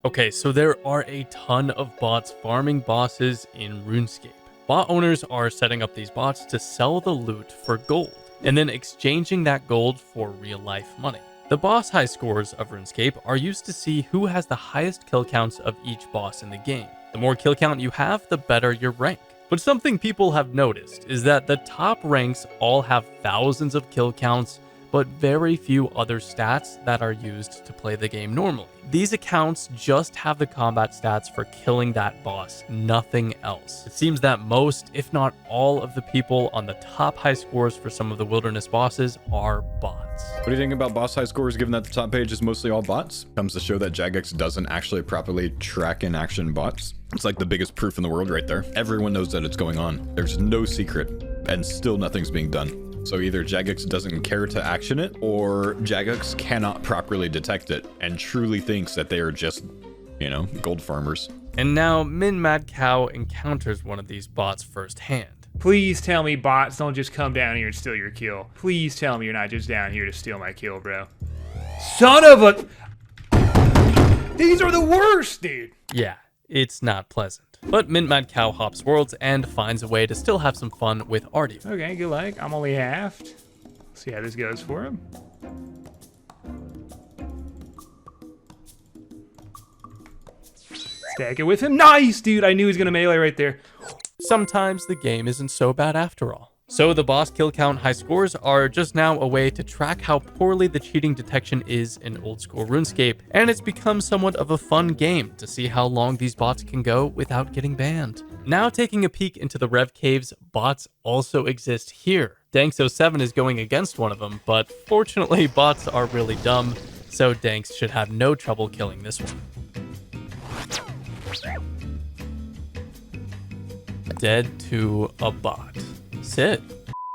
Okay, so there are a ton of bots farming bosses in RuneScape. Bot owners are setting up these bots to sell the loot for gold, and then exchanging that gold for real-life money. The boss high scores of RuneScape are used to see who has the highest kill counts of each boss in the game. The more kill count you have, the better your rank. But something people have noticed is that the top ranks all have thousands of kill counts, but very few other stats that are used to play the game normally. These accounts just have the combat stats for killing that boss, nothing else. It seems that most, if not all, of the people on the top high scores for some of the wilderness bosses are bots. What do you think about boss high scores, given that the top page is mostly all bots? Comes to show that Jagex doesn't actually properly track in action bots. It's like the biggest proof in the world right there. Everyone knows that it's going on. There's no secret, and still nothing's being done. So either Jagex doesn't care to action it, or Jagex cannot properly detect it and truly thinks that they are just, you know, gold farmers. And now MintMadCow encounters one of these bots firsthand. Please tell me bots don't just come down here and steal your kill. Please tell me you're not just down here to steal my kill, bro. Son of a... These are the worst, dude. Yeah, it's not pleasant. But MintMadCow hops worlds and finds a way to still have some fun with Artie. Okay, good luck. I'm only halved. See how this goes for him. Stack it with him. Nice, dude. I knew he was going to melee right there. Sometimes the game isn't so bad after all. So the boss kill count high scores are just now a way to track how poorly the cheating detection is in old school RuneScape, and it's become somewhat of a fun game to see how long these bots can go without getting banned. Now taking a peek into the Rev Caves, bots also exist here. Dankz07 is going against one of them, but fortunately bots are really dumb, so Dankz should have no trouble killing this one. Dead to a bot. Sit.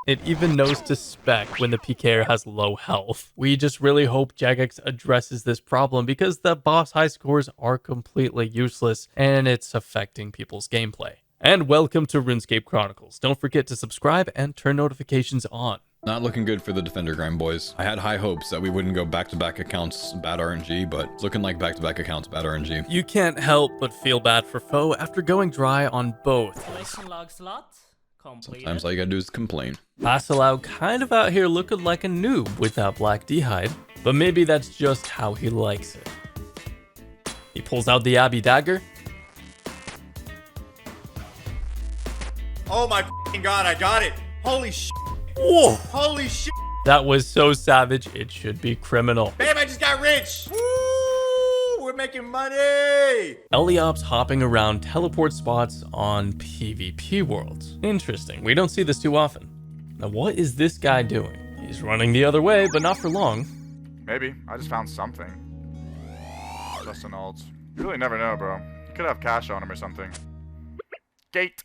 It even knows to spec when the PKer has low health. We just really hope Jagex addresses this problem because the boss high scores are completely useless and it's affecting people's gameplay. And welcome to Runescape Chronicles. Don't forget to subscribe and turn notifications on. Not looking good for the Defender grind, boys. I had high hopes that we wouldn't go back-to-back accounts bad RNG, but it's looking like back-to-back accounts bad RNG. You can't help but feel bad for Faux after going dry on both. Sometimes all you gotta do is complain. Bassillaux kind of out here looking like a noob with that black d'hide, but maybe that's just how he likes it. He pulls out the Abbey dagger. Oh my god, I got it! Holy sh! Whoa! Holy sh! That was so savage, it should be criminal. Bam, I just got rich! Woo! We're making money! Eliop's hopping around teleport spots on PvP worlds. Interesting, we don't see this too often. Now what is this guy doing? He's running the other way, but not for long. Maybe. I just found something. Just an ult. You really never know, bro. He could have cash on him or something. Gate!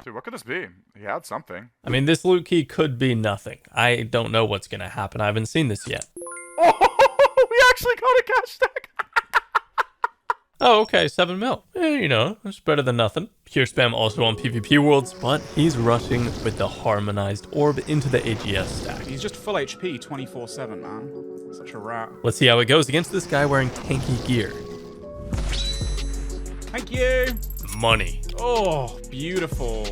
Dude, what could this be? He had something. I mean, this loot key could be nothing. I don't know what's gonna happen. I haven't seen this yet. Oh, we actually got a cash stack! Oh, okay, 7 mil. You know, it's better than nothing. PureSpam also on PvP worlds, but he's rushing with the harmonized orb into the AGS stack. He's just full HP 24/7, man. Such a rat. Let's see how it goes against this guy wearing tanky gear. Thank you. Money. Oh, beautiful.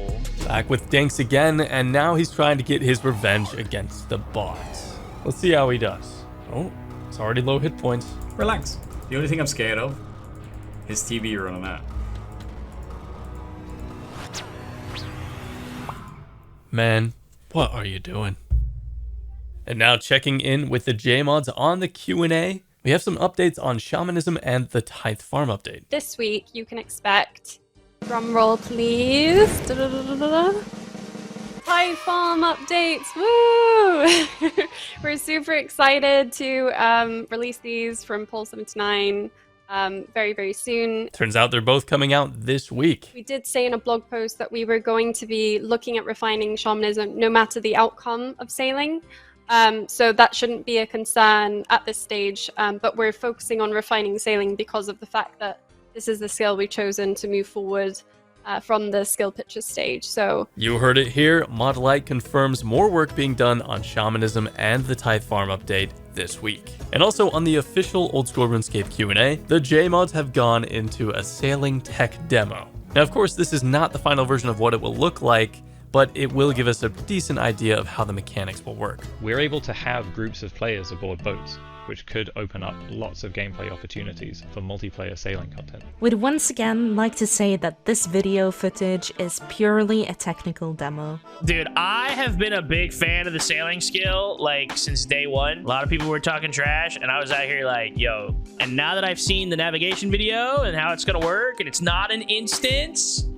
Back with Dankz again, and now he's trying to get his revenge against the bots. Let's see how he does. Oh, it's already low hit points. Relax. The only thing I'm scared of is TV running out. Man, what are you doing? And now checking in with the JMods on the Q&A, we have some updates on Shamanism and the Tithe Farm update. This week you can expect, drum roll please, Tithe Farm updates, woo! We're super excited to release these from Pole 79 very, very soon. Turns out they're both coming out this week. We did say in a blog post that we were going to be looking at refining shamanism no matter the outcome of sailing. So that shouldn't be a concern at this stage, but we're focusing on refining sailing because of the fact that this is the skill we've chosen to move forward from the skill picture stage. So you heard it here. Modlite confirms more work being done on Shamanism and the Tithe Farm update this week. And also on the official Old School RuneScape Q&A, the J-mods have gone into a sailing tech demo. Now, of course, this is not the final version of what it will look like, but it will give us a decent idea of how the mechanics will work. We're able to have groups of players aboard boats, which could open up lots of gameplay opportunities for multiplayer sailing content. We'd once again like to say that this video footage is purely a technical demo. Dude, I have been a big fan of the sailing skill, like, since day one. A lot of people were talking trash, and I was out here like, yo. And now that I've seen the navigation video and how it's gonna work, and it's not an instance,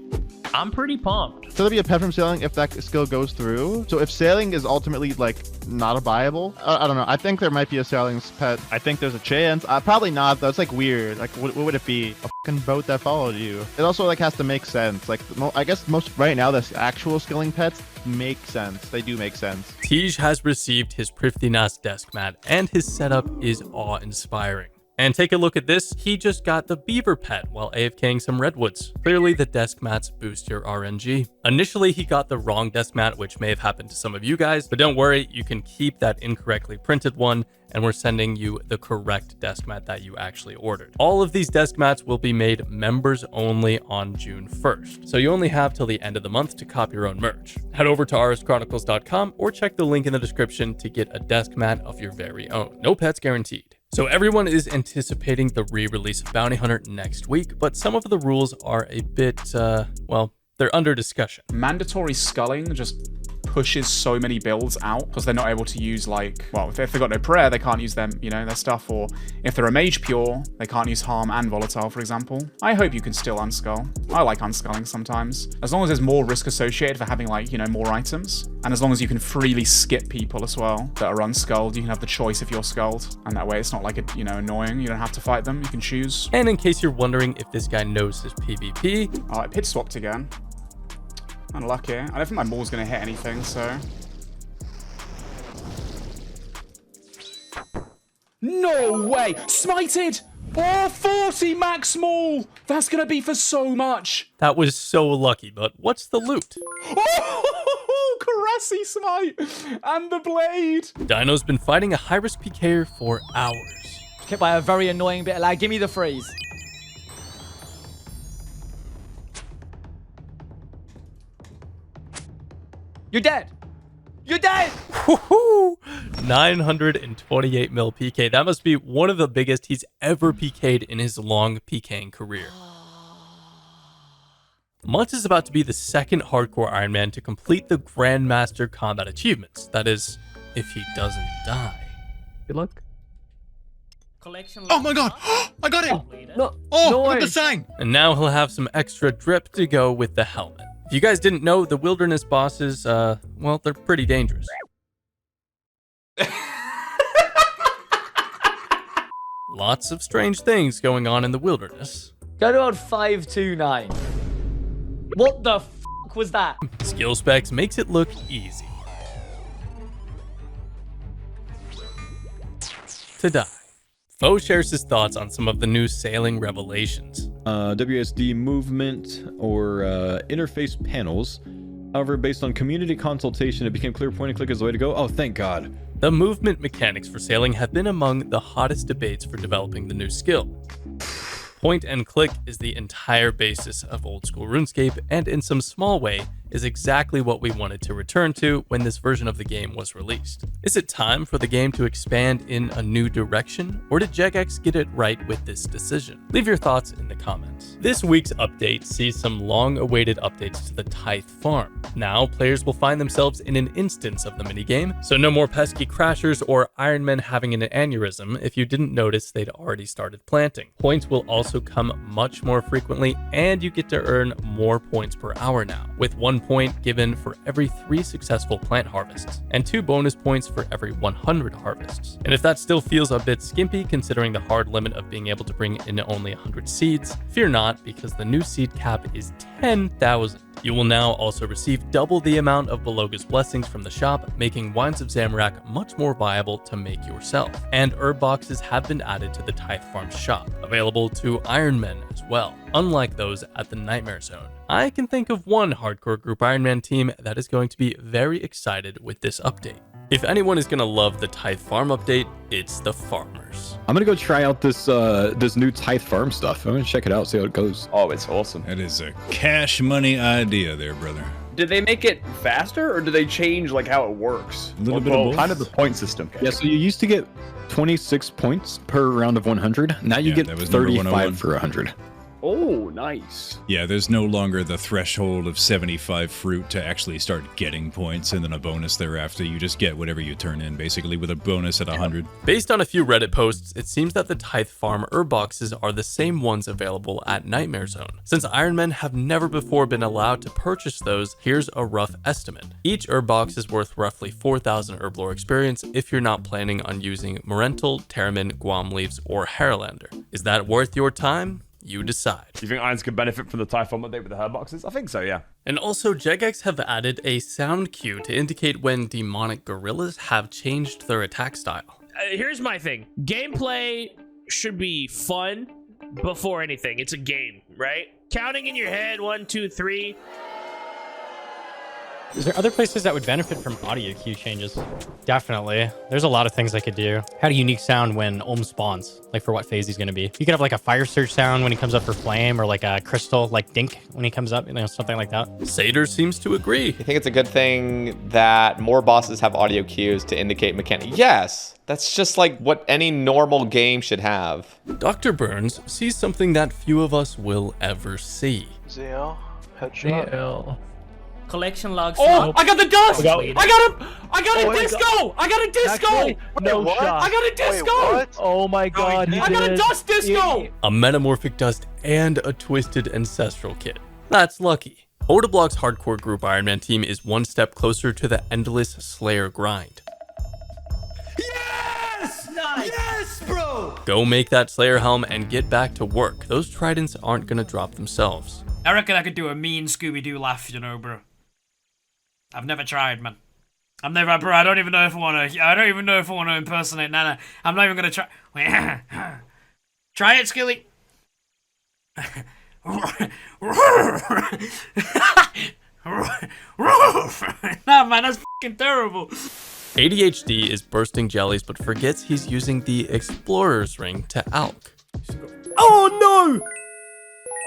I'm pretty pumped. So there'll be a pet from sailing if that skill goes through. So if sailing is ultimately like not viable, I don't know. I think there might be a sailing pet. I think there's a chance. Probably not though. It's like weird. Like what would it be? A fucking boat that followed you. It also like has to make sense. Like I guess most right now the actual skilling pets make sense. They do make sense. Teej has received his Prifddinas desk mat and his setup is awe-inspiring. And take a look at this, he just got the beaver pet while AFKing some redwoods. Clearly the desk mats boost your RNG. Initially he got the wrong desk mat, which may have happened to some of you guys, but don't worry, you can keep that incorrectly printed one and we're sending you the correct desk mat that you actually ordered. All of these desk mats will be made members only on June 1st. So you only have till the end of the month to cop your own merch. Head over to rschronicles.com or check the link in the description to get a desk mat of your very own. No pets guaranteed. So everyone is anticipating the re-release of Bounty Hunter next week, but some of the rules are a bit, well, they're under discussion. Mandatory sculling just pushes so many builds out because they're not able to use, like, well, if they've got no prayer, they can't use them, you know, their stuff, or if they're a mage pure, they can't use harm and volatile, for example. I hope you can still unskull. I like unsculling sometimes, as long as there's more risk associated for having, like, you know, more items, and as long as you can freely skip people as well that are unskulled. You can have the choice if you're skulled, and that way it's not like, you know, annoying. You don't have to fight them, you can choose. And in case you're wondering if this guy knows his PvP, oh, it pitch swapped again. Unlucky. I don't think my maul's gonna hit anything, so. No way! Smited! Oh, 40 max maul! That's gonna be for so much! that was so lucky, but what's the loot? Oh, Caressy smite! And the blade! Dino's been fighting a high-risk PKer for hours. Hit by a very annoying bit of lag. Give me the freeze. You're dead. You're dead. Woohoo! 928 mil PK. That must be one of the biggest he's ever PK'd in his long PKing career. Mutz is about to be the second hardcore Iron Man to complete the Grandmaster combat achievements. That is, if he doesn't die. Good luck. Oh my god! I got it! No. Oh, with the sign! And now he'll have some extra drip to go with the helmet. If you guys didn't know, the wilderness bosses, well, they're pretty dangerous. Lots of strange things going on in the wilderness. Go to on 529. What the f was that? SkillSpecs makes it look easy to die. Faux shares his thoughts on some of the new sailing revelations. WSD movement or interface panels. However, based on community consultation, it became clear point and click is the way to go. Oh, thank God. The movement mechanics for sailing have been among the hottest debates for developing the new skill. Point and click is the entire basis of old school RuneScape, and in some small way is exactly what we wanted to return to when this version of the game was released. Is it time for the game to expand in a new direction, or did Jagex get it right with this decision? Leave your thoughts in the comments. This week's update sees some long-awaited updates to the Tithe farm. Now, players will find themselves in an instance of the minigame, so no more pesky crashers or Iron Men having an aneurysm if you didn't notice they'd already started planting. Points will also come much more frequently, and you get to earn more points per hour now, with 1 point given for every 3 successful plant harvests, and 2 bonus points for every 100 harvests. And if that still feels a bit skimpy considering the hard limit of being able to bring in only 100 seeds, fear not, because the new seed cap is 10,000. You will now also receive double the amount of Beloga's blessings from the shop, making Wines of Zamorak much more viable to make yourself. And herb boxes have been added to the Tithe Farm shop, available to Iron Men as well, unlike those at the Nightmare Zone. I can think of one hardcore group Iron Man team that is going to be very excited with this update. If anyone is gonna love the Tithe Farm update, it's the farmers. I'm gonna go try out this this new Tithe Farm stuff. I'm gonna check it out, see how it goes. Oh, it's awesome. That is a cash money idea there, brother. Did they make it faster, or do they change like how it works? A little bit of both. Kind of the point system. Yeah, so you used to get 26 points per round of 100. Now you get 35 for 100. Oh, nice. Yeah, there's no longer the threshold of 75 fruit to actually start getting points and then a bonus thereafter. You just get whatever you turn in, basically, with a bonus at 100. Based on a few Reddit posts, it seems that the Tithe Farm herb boxes are the same ones available at Nightmare Zone. Since Ironmen have never before been allowed to purchase those, here's a rough estimate. Each herb box is worth roughly 4,000 herblore experience if you're not planning on using Morental, Terramin, Guam Leaves, or Haralander. Is that worth your time? You decide. Do you think Irons could benefit from the Tithe Farm update with the herb boxes? I think so, yeah. And also, Jagex have added a sound cue to indicate when demonic gorillas have changed their attack style. Here's my thing. Gameplay should be fun before anything. It's a game, right? Counting in your head, 1, 2, 3. Is there other places that would benefit from audio cue changes? Definitely. There's a lot of things I could do. Had a unique sound when Ohm spawns, like for what phase he's going to be. You could have like a fire surge sound when he comes up for flame, or like a crystal, like Dink when he comes up, you know, something like that. Saeder seems to agree. I think it's a good thing that more bosses have audio cues to indicate mechanic. Yes, that's just like what any normal game should have. Dr. Burnz sees something that few of us will ever see. ZL, headshot. Collection logs. Oh, I got the dust! I got a disco! I got a disco! No shot. I got a disco! Oh my god, I got a dust disco! A metamorphic dust and a twisted ancestral kit. That's lucky. Odablock's hardcore group Ironman team is one step closer to the endless Slayer grind. Yes! Nice! Yes, bro! Go make that Slayer helm and get back to work. Those tridents aren't gonna drop themselves. I reckon I could do a mean Scooby-Doo laugh, you know, bro. I've never tried, man. Bro, I don't even know if I want to impersonate Nana. I'm not even gonna try. Try it, Skilly. Nah, man, that's fucking terrible. ADHD is bursting jellies but forgets he's using the Explorer's Ring to Alk. Oh no!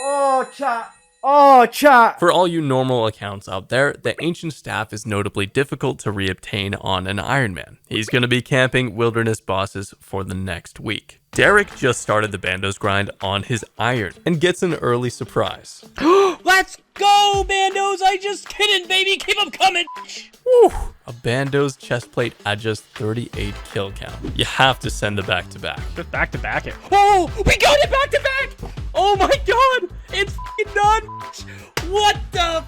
Oh, chat. Oh, chat! For all you normal accounts out there, the Ancient Staff is notably difficult to reobtain on an Ironman. He's going to be camping wilderness bosses for the next week. Dareyck just started the Bandos grind on his iron and gets an early surprise. Let's go, Bandos! I just kidding, baby! Keep them coming! Whew. A Bandos chestplate at just 38 kill count. You have to send the back-to-back. Just back-to-back it. Oh, we got it back-to-back! Oh my god! It's f***ing done! What the...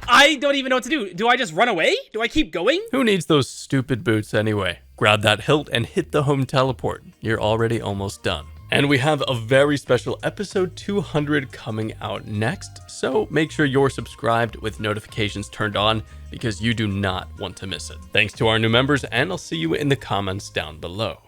I don't even know what to do. Do I just run away? Do I keep going? Who needs those stupid boots anyway? Grab that hilt and hit the home teleport. You're already almost done. And we have a very special episode 200 coming out next, so make sure you're subscribed with notifications turned on because you do not want to miss it. Thanks to our new members, and I'll see you in the comments down below.